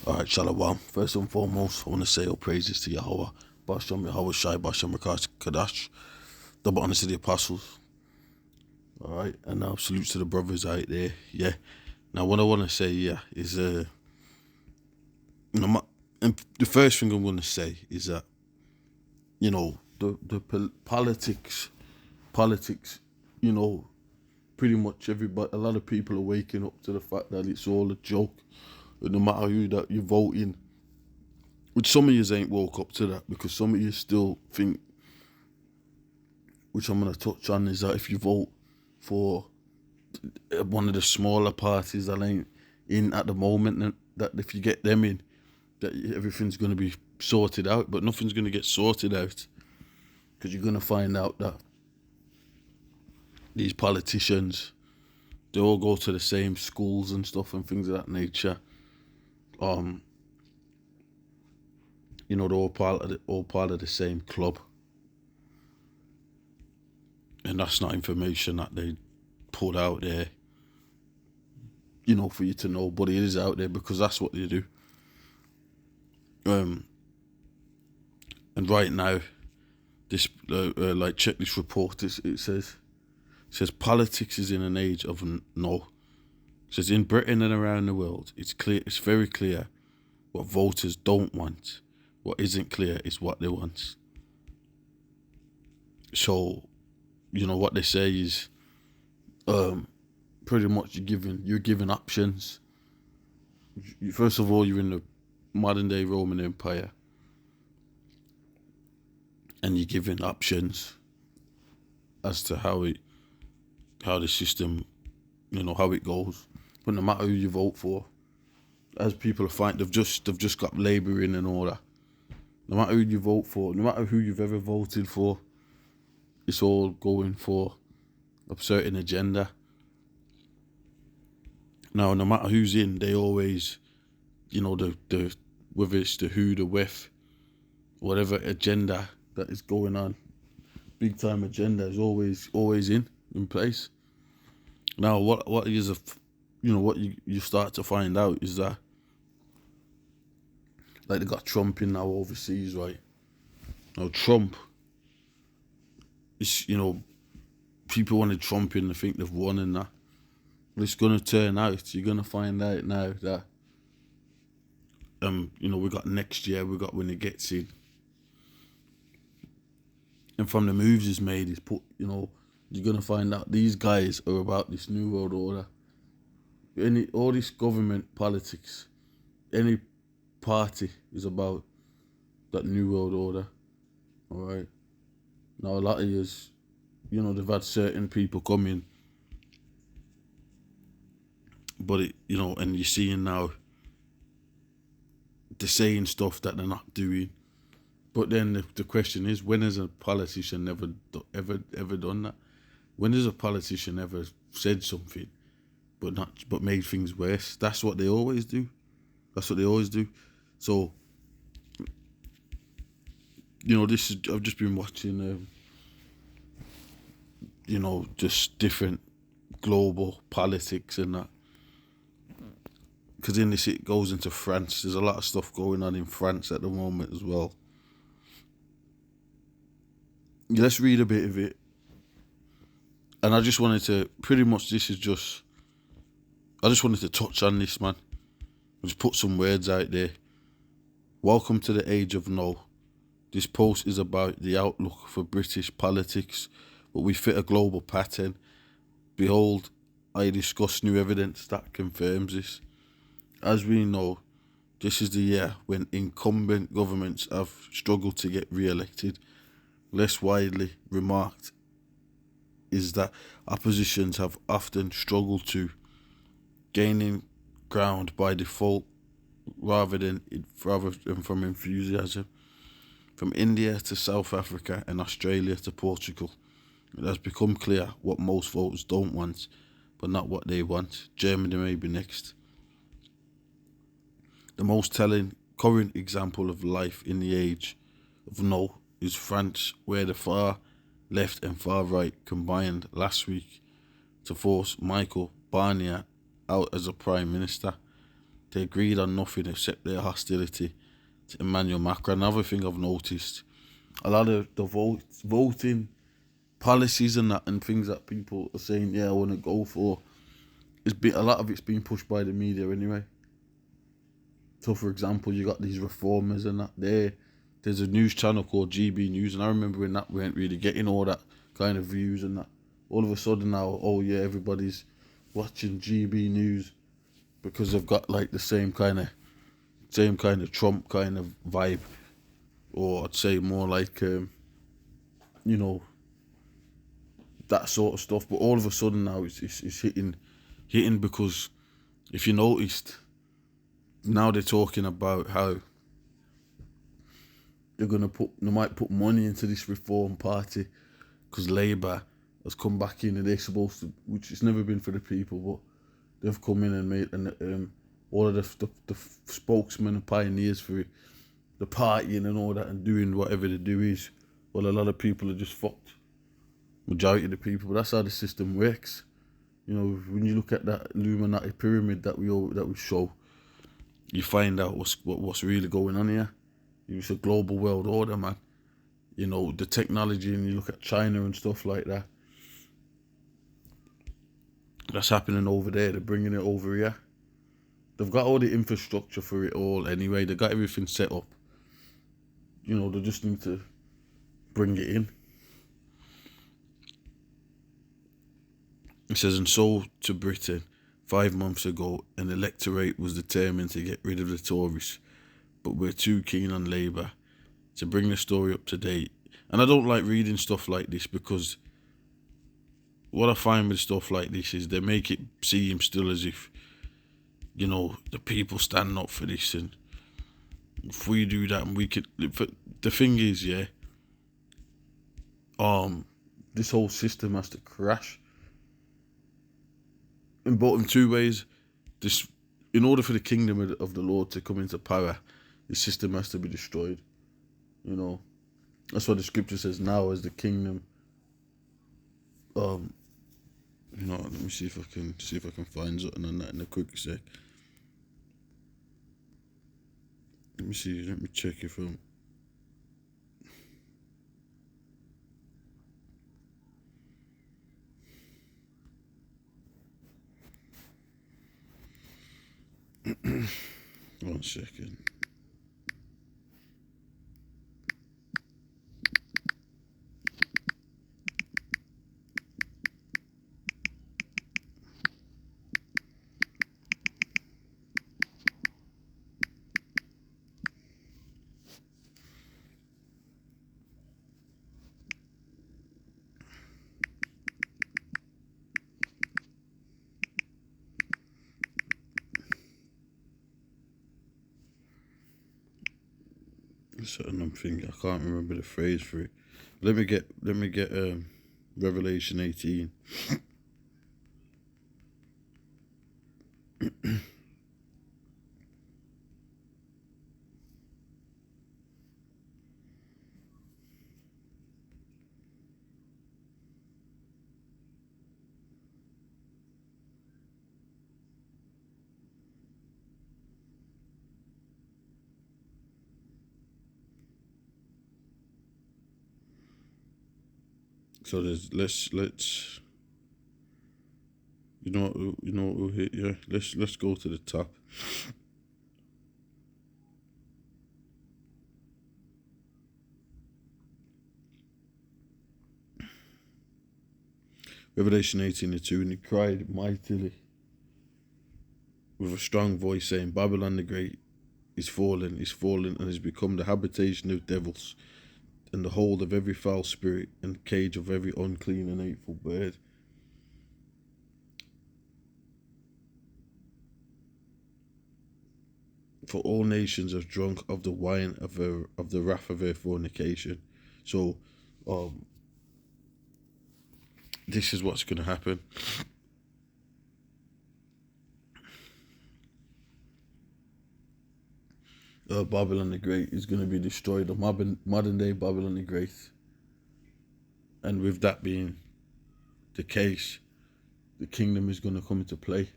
Alright, Shalom. First and foremost, I want to say all praises to Yahweh, Bashem, Yahweh Shai, Bashem, Rakash, Kadash, double honors to the apostles. Alright, and now salutes to the brothers out there. Yeah. Now, what I want to say, is, and the first thing I'm going to say is that, the politics, pretty much everybody, a lot of people are waking up to the fact that it's all a joke. And no matter who that you're voting, which some of you ain't woke up to that, because some of you still think, which I'm going to touch on, is that if you vote for one of the smaller parties that ain't in at the moment, that if you get them in, that everything's going to be sorted out. But nothing's going to get sorted out, because you're going to find out that these politicians, they all go to the same schools and stuff and things of that nature. They're all part of the same club, and that's not information that they put out there, for you to know, but it is out there because that's what they do. And right now, this check this report. It says politics is in an age of no. It says in Britain and around the world, it's very clear what voters don't want. What isn't clear is what they want. So, what they say is, pretty much you're given options. First of all, you're in the modern day Roman Empire, and you're given options as to how the system, how it goes. But no matter who you vote for, as people find, they've just got Labour in and all that. No matter who you vote for, no matter who you've ever voted for, it's all going for a certain agenda. Now, no matter who's in, they always, the whether it's the who, the with, whatever agenda that is going on, big time agenda is always in place. Now, what you start to find out is that, like, they got Trump in now overseas, right? Now, Trump is, people wanted Trump in to think they've won and that. But it's going to turn out, you're going to find out now that, we got next year, we got when it gets in. And from the moves he's made, he's put, you're going to find out these guys are about this new world order. All this government politics, any party is about that new world order. All right. Now, a lot of years, they've had certain people come in, but and you're seeing now they're saying stuff that they're not doing. But then the question is, when has a politician ever done that? When has a politician ever said something but made things worse? That's what they always do. So, I've just been watching, just different global politics and that. Because in this, it goes into France. There's a lot of stuff going on in France at the moment as well. Let's read a bit of it. And I just wanted to, pretty much, I just wanted to touch on this, man. Just put some words out there. Welcome to the age of no. This post is about the outlook for British politics, but we fit a global pattern. Behold, I discuss new evidence that confirms this. As we know, this is the year when incumbent governments have struggled to get re-elected. Less widely remarked is that oppositions have often struggled to gaining ground by default rather than from enthusiasm. From India to South Africa and Australia to Portugal, it has become clear what most voters don't want, but not what they want. Germany may be next. The most telling current example of life in the age of no is France, where the far left and far right combined last week to force Michael Barnier out as a prime minister. they agreed on nothing except their hostility to Emmanuel Macron. Another thing I've noticed, a lot of the voting policies and that and things that people are saying, yeah, I want to go for, a lot of it's being pushed by the media anyway. So, for example, you got these reformers and that there's a news channel called GB News, and I remember when that weren't really getting all that kind of views and that. All of a sudden now, oh yeah, everybody's watching GB News because they've got like the same kind of Trump kind of vibe, or I'd say more like that sort of stuff. But all of a sudden now it's hitting because if you noticed, now they're talking about how they might put money into this Reform Party because Labour has come back in and they're supposed to, which it's never been for the people, but they've come in and made all of the spokesmen and pioneers for it, the partying and all that and doing whatever they do is, well, a lot of people are just fucked. Majority of the people, but that's how the system works. You know, when you look at that Illuminati pyramid that we show, you find out what's really going on here. It's a global world order, man. You know, the technology, and you look at China and stuff like that. That's happening over there. They're bringing it over here. They've got all the infrastructure for it all anyway. They've got everything set up. You know, they just need to bring it in. It says, and so to Britain, 5 months ago, an electorate was determined to get rid of the Tories, but we're too keen on Labour to bring the story up to date. And I don't like reading stuff like this because what I find with stuff like this is they make it seem still as if, you know, the people stand up for this, and if we do that and we could. The thing is, yeah, this whole system has to crash in two ways. This, in order for the kingdom of the Lord to come into power, the system has to be destroyed. You know, that's what the scripture says. Now, as the kingdom, let me see if I can find something on that in a quick sec. Let me check if I'm. One second. Certain I'm thinking, I can't remember the phrase for it. Let me get Revelation 18. So let's you know what we'll hit, yeah. Let's go to the top. Revelation 18:2, and he cried mightily with a strong voice, saying, Babylon the Great is fallen, and has become the habitation of devils, and the hold of every foul spirit, and cage of every unclean and hateful bird. For all nations have drunk of the wine of the wrath of their fornication. So, this is what's going to happen. Babylon the Great is going to be destroyed, the modern day Babylon the Great. And with that being the case, the kingdom is going to come into play.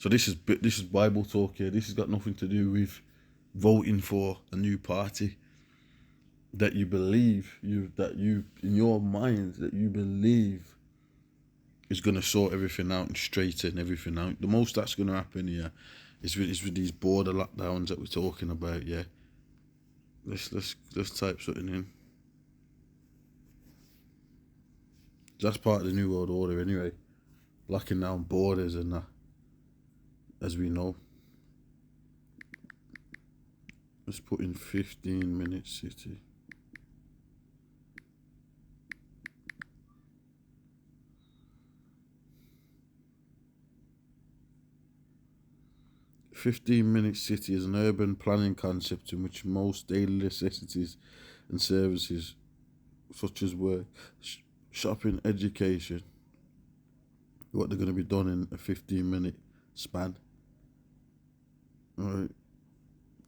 So this is Bible talk here. This has got nothing to do with voting for a new party that you believe that you in your mind that you believe is gonna sort everything out and straighten everything out. The most that's gonna happen here is with these border lockdowns that we're talking about. Yeah, let's type something in. That's part of the new world order anyway, locking down borders and that, as we know. Let's put in 15-minute city. "15-minute city is an urban planning concept in which most daily necessities and services, such as work, shopping, education, what they're going to be done in a 15-minute span. Alright,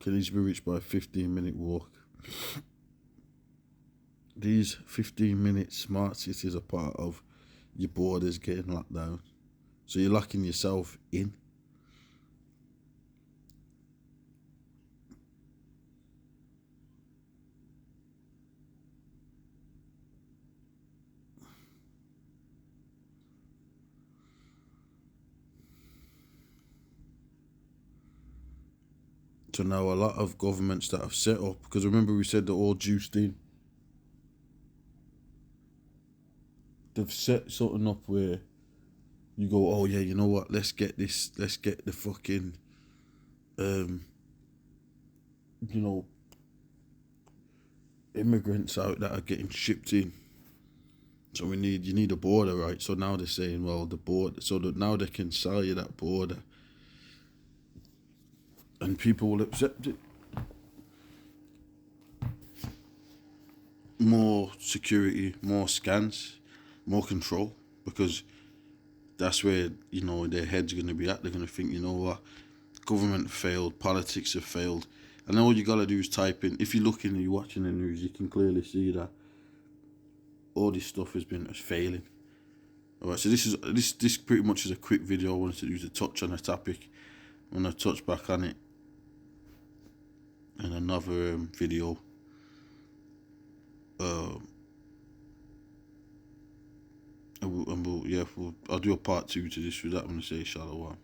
can each be reached by a 15-minute walk. These 15-minute smart cities are part of your borders getting locked down. So you're locking yourself in. So now a lot of governments that have set up, because remember we said they're all juiced in, they've set something up where you go, oh yeah, you know what, let's get the fucking, immigrants out that are getting shipped in. So you need a border, right? So now they're saying, well, the border, so that now they can sell you that border, and people will accept it. More security, more scans, more control, because that's where their head's going to be at. They're going to think, you know what, government failed, politics have failed, and all you gotta do is type in. If you're looking and you're watching the news, you can clearly see that all this stuff has been failing. Alright, so this pretty much is a quick video I wanted to do to touch on a topic. I'm gonna touch back on it in another video. I'll do a part 2 to this. With that, I'm gonna say shalom.